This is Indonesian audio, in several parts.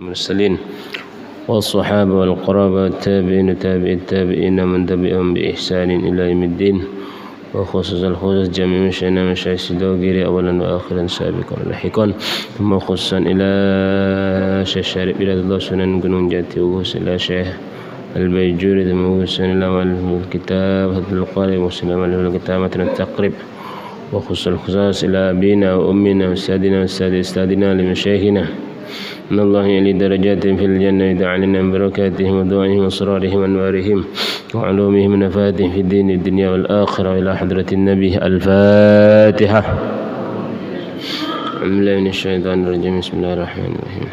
المرسلين والصحابة والقرابة والتابعين تابع التابعين من تبعهم بإحسان إلى يوم الدين وخصوص الخصوص جميع مشايخنا مشايخ السدوغيري أولا وآخرا سابقا لاحقا ثم خصوصا إلى شيخ شارب إلى الله سنن gunung jati وخصوصا إلى شيخ البيجوري ثم خصوصا إلى مؤلف الكتاب هذا القارئ وخصوصا إلى مؤلف الكتاب متن التقريب وخصوصا الخصاص إلى أبينا وأمنا وأستاذنا أستاذنا لمشايخنا إن الله يلي درجات في الجنة يدعلنا من بركاتهم ودعائهم وأسرارهم وأنوارهم وعلومهم ونفاتهم في الدين الدنيا والآخرة إلى حضرة النبي الفاتحة. أعوذ بالله من الشيطان الرجيم بسم الله الرحمن الرحيم.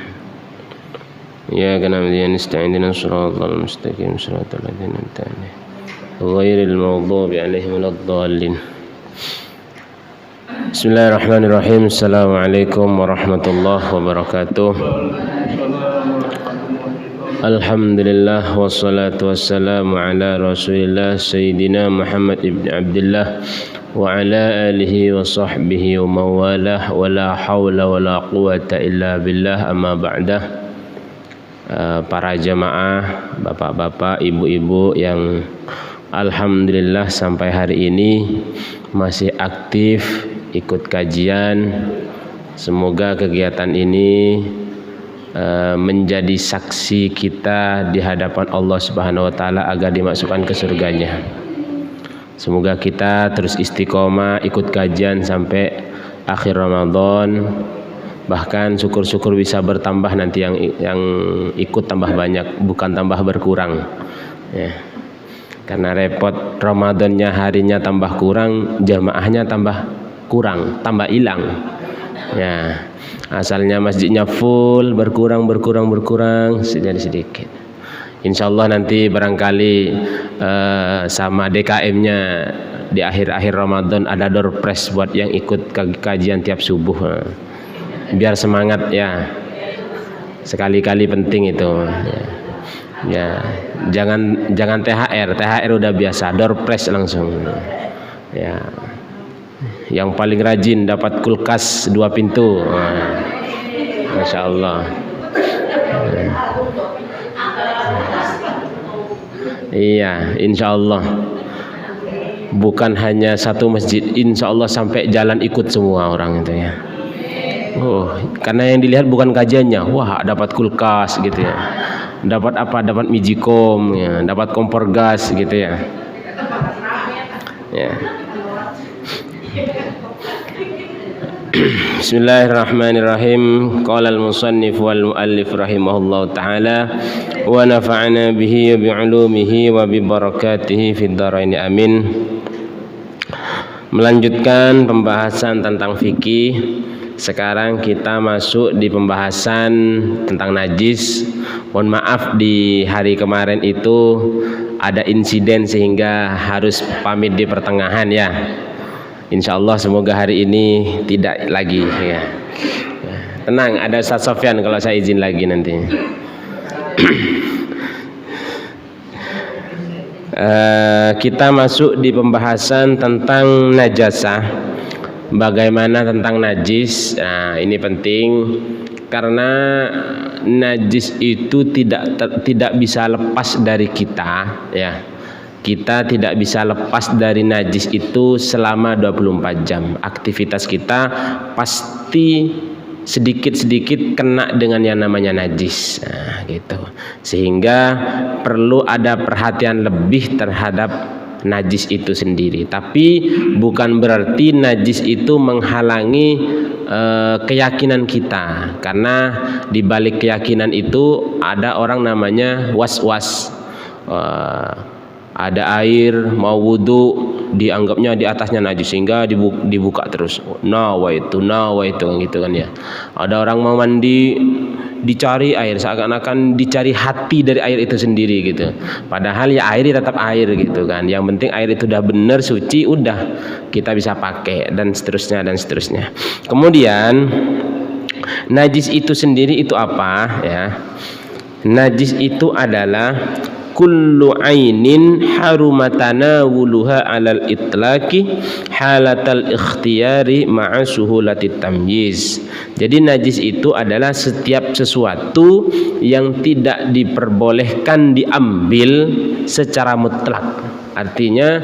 إياك نعبد وإياك نستعين اهدنا الصراط المستقيم صراط الذين أنعمت عليهم غير المغضوب عليهم ولا الضالين. Bismillahirrahmanirrahim. Assalamualaikum warahmatullahi wabarakatuh. Alhamdulillah wassalatu wassalamu ala Rasulillah Sayyidina Muhammad ibn Abdullah wa ala alihi wa sahbihi wa mawalah wa la hawla wa la quwata illa billah amma ba'dah. Para jamaah, bapak-bapak, ibu-ibu yang alhamdulillah sampai hari ini masih aktif ikut kajian, semoga kegiatan ini menjadi saksi kita di hadapan Allah Subhanahu wa taala agar dimasukkan ke surganya. Semoga kita terus istiqomah ikut kajian sampai akhir Ramadan, bahkan syukur-syukur bisa bertambah nanti yang ikut tambah banyak, bukan tambah berkurang ya. Karena repot, Ramadannya harinya tambah kurang, jamaahnya tambah kurang, tambah hilang ya. Asalnya masjidnya full, berkurang sedikit. Insyaallah nanti barangkali sama DKM-nya di akhir-akhir Ramadan ada door prize buat yang ikut kajian tiap subuh, biar semangat ya. Sekali-kali penting itu ya. Jangan THR udah biasa, door prize langsung ya. Yang paling rajin dapat kulkas 2 pintu. Masya Allah. Iya, insya Allah. Bukan hanya satu masjid, insya Allah sampai jalan ikut semua orang itu ya. Karena yang dilihat bukan kajiannya. Wah, dapat kulkas gitu ya. Dapat apa? Dapat mijikom ya, dapat kompor gas gitu ya. Ya. Bismillahirrahmanirrahim. Qala al-musannif wal muallif rahimahullahu taala wa nafa'ana bihi wa bi 'ulumihi wa bi barakatihi fid dharain amin. Melanjutkan pembahasan tentang fikih. Sekarang kita masuk di pembahasan tentang najis. Mohon maaf di hari kemarin itu ada insiden sehingga harus pamit di pertengahan ya. Insya Allah semoga hari ini tidak lagi ya. Tenang, ada Ustaz Sofyan kalau saya izin lagi nanti. Kita masuk di pembahasan tentang najasah. Bagaimana tentang najis? Nah, ini penting karena najis itu tidak bisa lepas dari kita ya. Kita tidak bisa lepas dari najis itu selama 24 jam. Aktivitas kita pasti sedikit-sedikit kena dengan yang namanya najis. Nah, gitu. Sehingga perlu ada perhatian lebih terhadap najis itu sendiri. Tapi bukan berarti najis itu menghalangi keyakinan kita. Karena di balik keyakinan itu ada orang namanya was-was. Ada air mau wudu dianggapnya di atasnya najis sehingga dibuka terus. Nawa itu gitu kan ya. Ada orang mau mandi dicari air, seakan-akan dicari hati dari air itu sendiri gitu. Padahal ya air tetap air gitu kan. Yang penting air itu udah benar suci, udah kita bisa pakai dan seterusnya. Kemudian najis itu sendiri itu apa ya? Najis itu adalah kullu ainin haruma tanawuluha 'alal itlaqi halatal ikhtiyari ma'a suhulatit tamyiz. Jadi najis itu adalah setiap sesuatu yang tidak diperbolehkan diambil secara mutlak. Artinya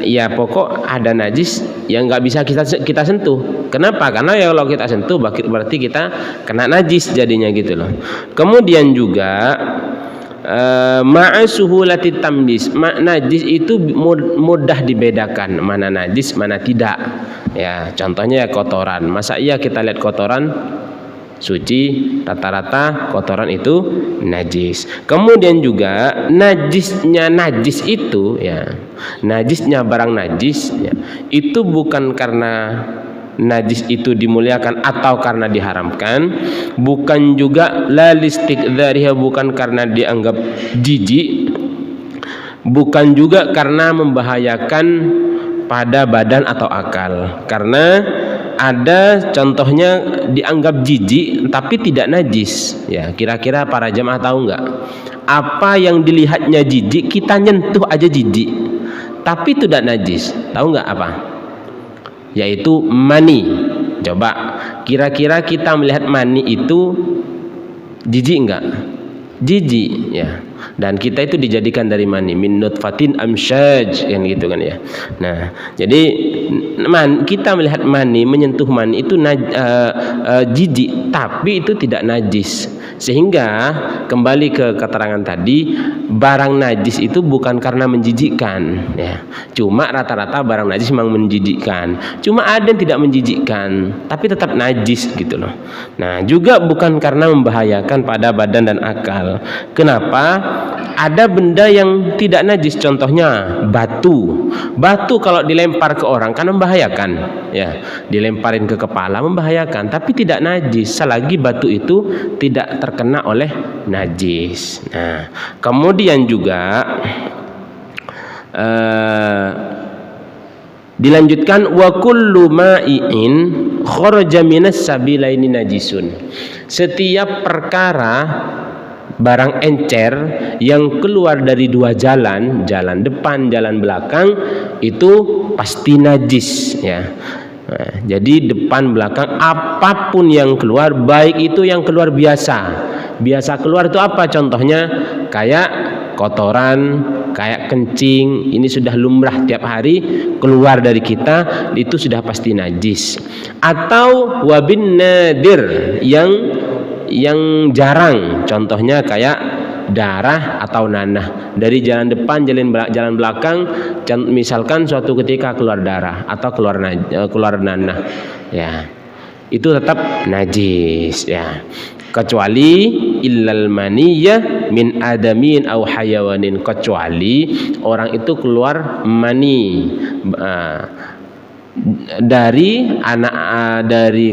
ya pokok ada najis yang nggak bisa kita sentuh. Kenapa? Karena ya kalau kita sentuh berarti kita kena najis jadinya gitu loh. Kemudian juga ma'a suhulatit tamyiz, najis itu mudah dibedakan mana najis mana tidak. Ya, contohnya ya kotoran. Masa iya kita lihat kotoran suci, rata-rata kotoran itu najis. Kemudian juga najisnya najis itu ya, najisnya barang najis ya, itu bukan karena najis itu dimuliakan atau karena diharamkan, bukan juga lalistikdzariha, bukan karena dianggap jijik, bukan juga karena membahayakan pada badan atau akal. Karena ada contohnya dianggap jijik tapi tidak najis. Ya, kira-kira para jamaah tahu nggak? Apa yang dilihatnya jijik kita nyentuh aja jijik, tapi tidak najis. Tahu nggak apa? Yaitu mani. Coba, kira-kira kita melihat mani itu jijik enggak? Jijik ya. Dan kita itu dijadikan dari mani, min nutfatin amsyaj, kan gitu kan ya. Nah, jadi kita melihat mani, menyentuh mani itu jijik, tapi itu tidak najis. Sehingga kembali ke keterangan tadi, barang najis itu bukan karena menjijikkan ya. Cuma rata-rata barang najis memang menjijikkan. Cuma ada yang tidak menjijikkan tapi tetap najis gitu loh. Nah, juga bukan karena membahayakan pada badan dan akal. Kenapa? Ada benda yang tidak najis, contohnya batu. Batu kalau dilempar ke orang kan membahayakan ya. Dilemparin ke kepala membahayakan, tapi tidak najis selagi batu itu tidak terkena oleh najis. Nah, kemudian juga dilanjutkan wa kullu ma'iin kharaja minas sabilaini najisun. Setiap perkara barang encer yang keluar dari dua jalan, jalan depan, jalan belakang, itu pasti najis ya. Nah, jadi depan belakang apapun yang keluar, baik itu yang keluar biasa keluar itu apa? Contohnya kayak kotoran, kayak kencing, ini sudah lumrah tiap hari keluar dari kita, itu sudah pasti najis. Atau wabin nadir yang jarang, contohnya kayak darah atau nanah dari jalan depan, jalan belakang, misalkan suatu ketika keluar darah atau keluar nanah ya, itu tetap najis ya, kecuali illal maniyah min adamin au hayawanin, kecuali orang itu keluar mani dari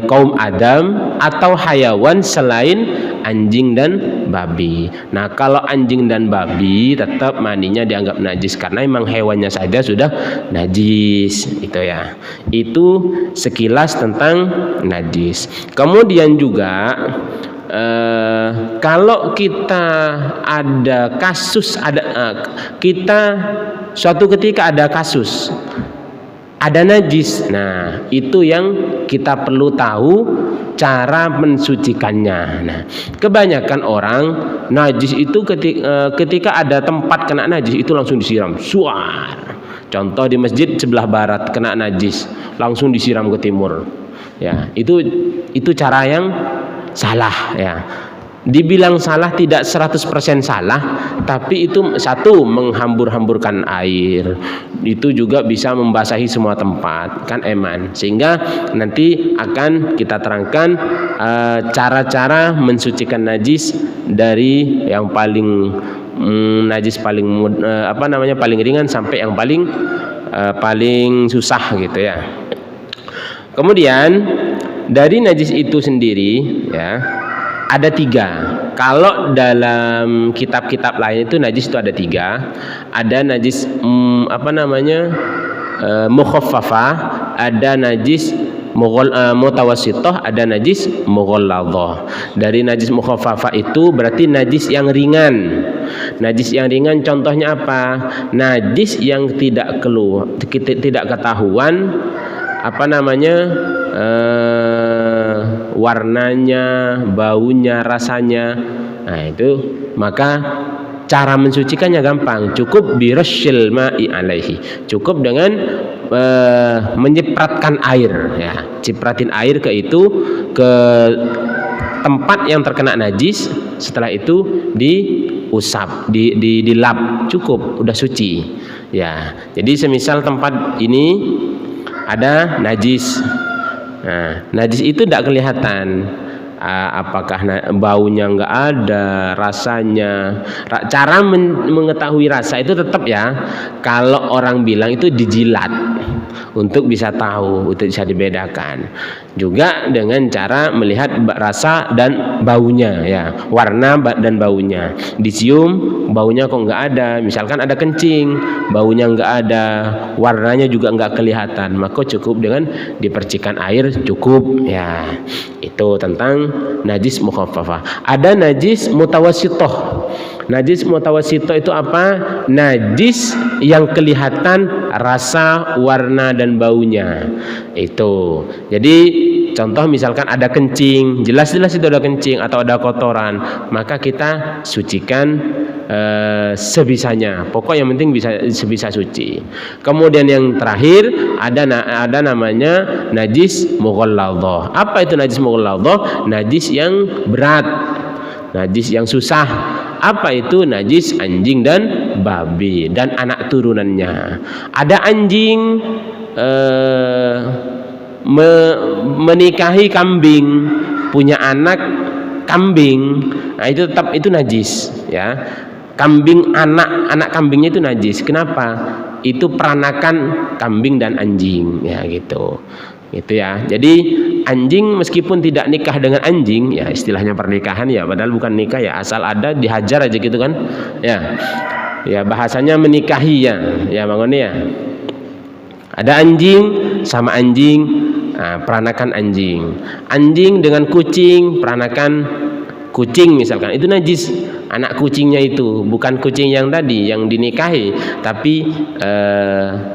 kaum Adam atau hayawan selain anjing dan babi. Nah, kalau anjing dan babi tetap maninya dianggap najis karena memang hewannya saja sudah najis, itu ya. Itu sekilas tentang najis. Kemudian juga kalau kita ada kasus, kita suatu ketika ada kasus ada najis, nah itu yang kita perlu tahu cara mensucikannya. Nah, kebanyakan orang najis itu ketika ada tempat kena najis itu langsung disiram, suar. Contoh di masjid sebelah barat kena najis, langsung disiram ke timur. Ya, itu cara yang salah ya. Dibilang salah tidak 100% salah, tapi itu satu menghambur-hamburkan air, itu juga bisa membasahi semua tempat kan eman. Sehingga nanti akan kita terangkan cara-cara mensucikan najis dari yang paling najis paling paling ringan sampai yang paling susah gitu ya. Kemudian dari najis itu sendiri ya ada 3. Kalau dalam kitab-kitab lain itu najis itu ada 3. Ada najis mukhaffafah, ada najis mutawassithah, ada najis mughalladhah. Dari najis mukhaffafah itu berarti najis yang ringan. Najis yang ringan contohnya apa? Najis yang tidak ketahuan warnanya, baunya, rasanya. Nah, itu maka cara mensucikannya gampang, cukup birashil ma'i alaihi, cukup dengan menyipratkan air, ya, cipratin air ke tempat yang terkena najis. Setelah itu diusap, dilap, cukup, udah suci, ya. Jadi semisal tempat ini ada najis, nah, najis itu tidak kelihatan. Apakah baunya nggak ada, rasanya. Cara mengetahui rasa itu tetap ya, kalau orang bilang itu dijilat untuk bisa tahu, untuk bisa dibedakan. Juga dengan cara melihat rasa dan baunya, ya, warna dan baunya. Dicium, baunya kok nggak ada. Misalkan ada kencing, baunya nggak ada, warnanya juga nggak kelihatan, maka cukup dengan dipercikan air, cukup, ya. Itu tentang najis mukhaffafah. Ada najis mutawassithah. Najis mutawassithah itu apa? Najis yang kelihatan rasa, warna dan baunya. Itu. Jadi contoh misalkan ada kencing, jelas-jelas itu ada kencing atau ada kotoran, maka kita sucikan sebisanya. Pokok yang penting bisa sebisa suci. Kemudian yang terakhir ada namanya najis mughalladhah. Apa itu najis mughalladhah? Najis yang berat, najis yang susah. Apa itu? Najis anjing dan babi dan anak turunannya. Ada anjing menikahi kambing, punya anak kambing, nah itu tetap itu najis, ya. Kambing, anak kambingnya itu najis. Kenapa? Itu peranakan kambing dan anjing, ya, gitu ya. Jadi anjing meskipun tidak nikah dengan anjing, ya, istilahnya pernikahan, ya, padahal bukan nikah, ya, asal ada dihajar aja gitu kan, ya bahasanya menikahi, ya Bang Oni, ya. Ada anjing sama anjing, peranakan anjing. Anjing dengan kucing, peranakan kucing misalkan, itu najis. Anak kucingnya itu bukan kucing yang tadi yang dinikahi, tapi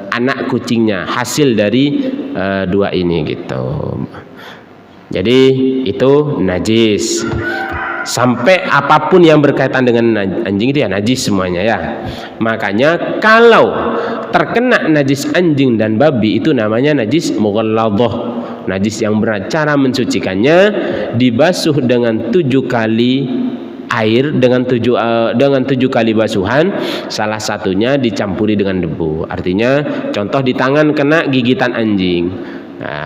anak kucingnya, hasil dari dua ini, gitu. Jadi itu najis. Sampai apapun yang berkaitan dengan anjing itu ya najis semuanya, ya. Makanya kalau terkena najis anjing dan babi itu namanya najis mughalladhah, najis yang berat. Cara mensucikannya dibasuh dengan 7 kali air, dengan 7 kali basuhan, salah satunya dicampuri dengan debu. Artinya contoh di tangan kena gigitan anjing,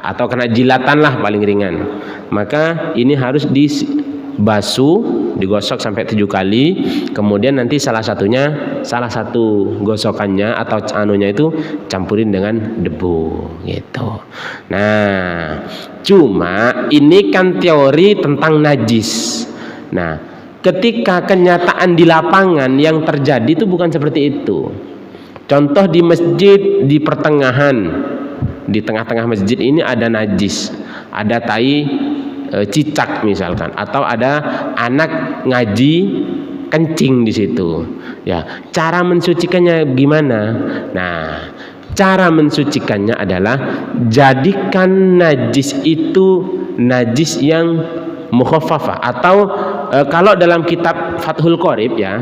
atau kena jilatan lah paling ringan, maka ini harus dibasuh, digosok sampai 7 kali. Kemudian nanti salah satu gosokannya atau anunya itu campurin dengan debu, gitu. Nah, cuma ini kan teori tentang najis. Nah, ketika kenyataan di lapangan yang terjadi itu bukan seperti itu. Contoh di masjid, di pertengahan, di tengah-tengah masjid ini ada najis, ada tai cicak misalkan, atau ada anak ngaji kencing di situ, ya. Cara mensucikannya gimana? Nah, cara mensucikannya adalah jadikan najis itu najis yang mukhaffafah, atau kalau dalam kitab Fathul Qorib, ya,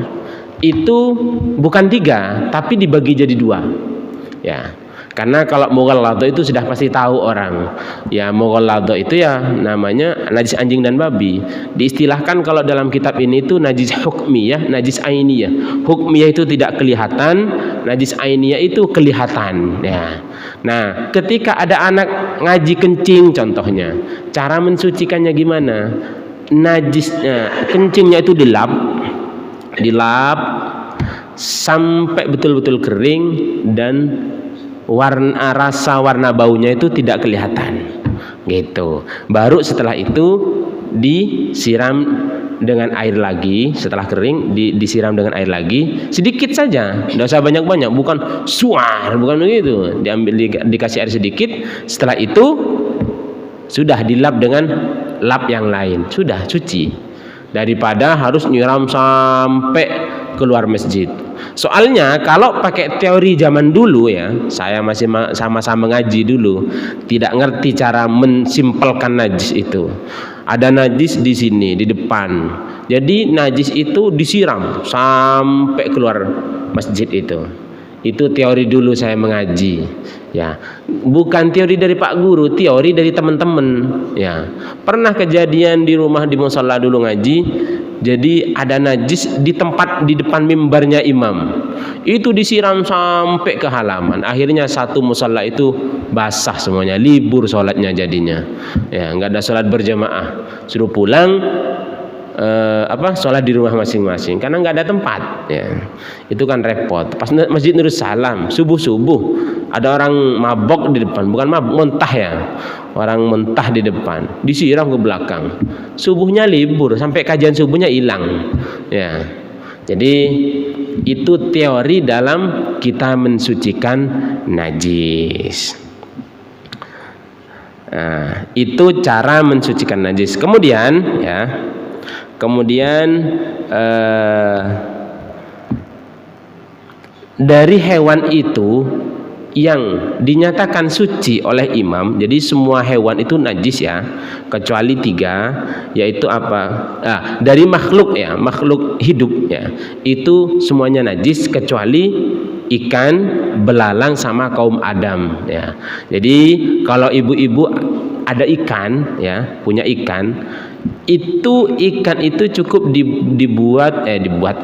itu bukan 3 tapi dibagi jadi 2, ya. Karena kalau mughalladhah itu sudah pasti tahu orang, ya. Mughalladhah itu ya namanya najis anjing dan babi. Diistilahkan kalau dalam kitab ini itu najis hukmiyah, najis ainiyah. Hukmiyah itu tidak kelihatan, najis ainiyah itu kelihatan, ya. Nah, ketika ada anak ngaji kencing contohnya, cara mensucikannya gimana? Najisnya, kencingnya itu dilap sampai betul-betul kering dan warna baunya itu tidak kelihatan, gitu. Baru setelah itu disiram dengan air lagi. Setelah kering disiram dengan air lagi sedikit saja, tidak usah banyak-banyak, bukan suar, bukan begitu. Dikasih air sedikit, setelah itu sudah dilap dengan lap yang lain, sudah suci. Daripada harus nyiram sampai keluar masjid. Soalnya kalau pakai teori zaman dulu ya, saya masih sama-sama ngaji dulu, tidak ngerti cara mensimpelkan najis itu. Ada najis di sini di depan, jadi najis itu disiram sampai keluar masjid itu. Itu teori dulu saya mengaji, ya. Bukan teori dari Pak Guru, teori dari teman-teman, ya. Pernah kejadian di rumah di musala dulu ngaji, jadi ada najis di tempat di depan mimbarnya imam. Itu disiram sampai ke halaman. Akhirnya satu musala itu basah semuanya, libur sholatnya jadinya. Ya, nggak ada sholat berjamaah. Suruh pulang sholat di rumah masing-masing karena nggak ada tempat, ya. Itu kan repot. Pas Masjid Nurul Salam subuh ada orang mabok di depan, bukan mabok, muntah ya, orang muntah di depan, disiram ke belakang. Subuhnya libur sampai kajian subuhnya hilang, ya. Jadi itu teori dalam kita mensucikan najis. Nah, itu cara mensucikan najis. Kemudian dari hewan itu yang dinyatakan suci oleh imam, jadi semua hewan itu najis ya, kecuali 3, yaitu apa? Dari makhluk ya, makhluk hidup ya, itu semuanya najis kecuali ikan, belalang sama kaum Adam ya. Jadi kalau ibu-ibu ada ikan ya, punya ikan, itu ikan itu cukup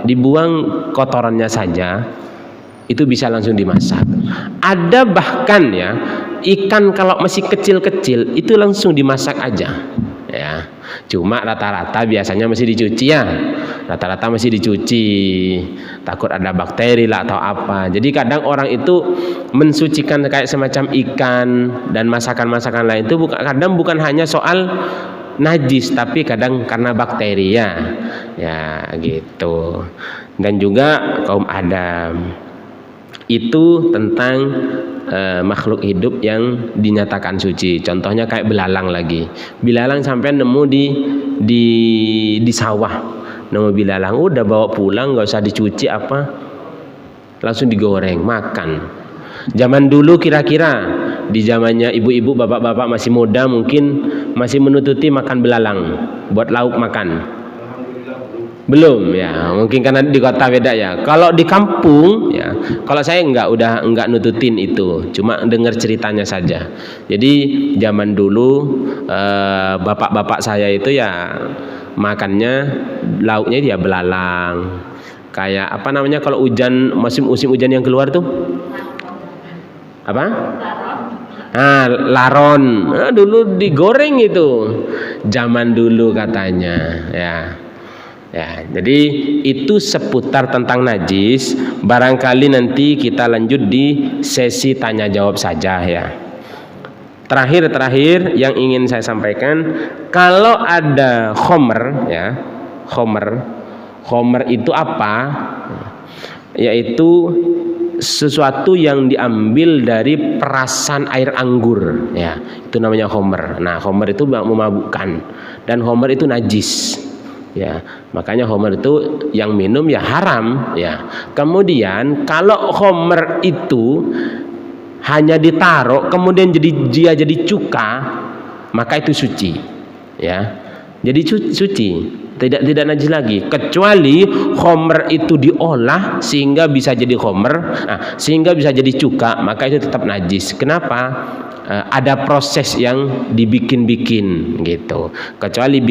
dibuang kotorannya saja, itu bisa langsung dimasak. Ada bahkan ya, ikan kalau masih kecil-kecil itu langsung dimasak aja ya. Cuma rata-rata biasanya masih dicuci ya, rata-rata masih dicuci, takut ada bakteri lah atau apa. Jadi kadang orang itu mensucikan kayak semacam ikan dan masakan-masakan lain itu kadang bukan hanya soal najis, tapi kadang karena bakteri ya gitu. Dan juga kaum Adam itu tentang makhluk hidup yang dinyatakan suci. Contohnya kayak belalang lagi. Belalang sampai nemu di sawah, nemu belalang, udah bawa pulang, nggak usah dicuci apa, langsung digoreng makan. Zaman dulu kira-kira di zamannya ibu-ibu, bapak-bapak masih muda mungkin masih menututi makan belalang buat lauk makan. Belum ya, mungkin karena di kota beda ya. Kalau di kampung ya, kalau saya udah nututin itu, cuma dengar ceritanya saja. Jadi zaman dulu bapak-bapak saya itu ya makannya lauknya dia belalang. Kayak apa namanya kalau hujan, musim hujan yang keluar tuh apa? Laron. Dulu digoreng itu zaman dulu katanya ya. Ya, jadi itu seputar tentang najis. Barangkali nanti kita lanjut di sesi tanya jawab saja ya. Terakhir yang ingin saya sampaikan, kalau ada khomer ya, khomer itu apa? Yaitu sesuatu yang diambil dari perasan air anggur ya, itu namanya khomer. Nah, khomer itu memabukkan dan khomer itu najis ya, makanya khomer itu yang minum ya haram ya. Kemudian kalau khomer itu hanya ditaruh kemudian dia jadi cuka, maka itu suci ya, jadi suci, tidak najis lagi, kecuali khomer itu diolah sehingga bisa jadi khomer, sehingga bisa jadi cuka, maka itu tetap najis. Kenapa? Ada proses yang dibikin gitu. Kecuali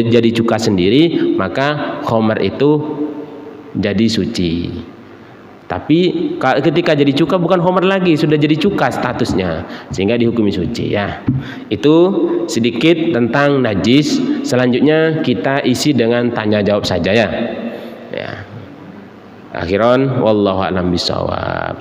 jadi cuka sendiri, maka khomer itu jadi suci. Tapi ketika jadi cuka bukan khomer lagi, sudah jadi cuka statusnya, sehingga dihukumi suci ya. Itu sedikit tentang najis. Selanjutnya kita isi dengan tanya jawab saja ya. Akhiran wallahu a'lam bishawab.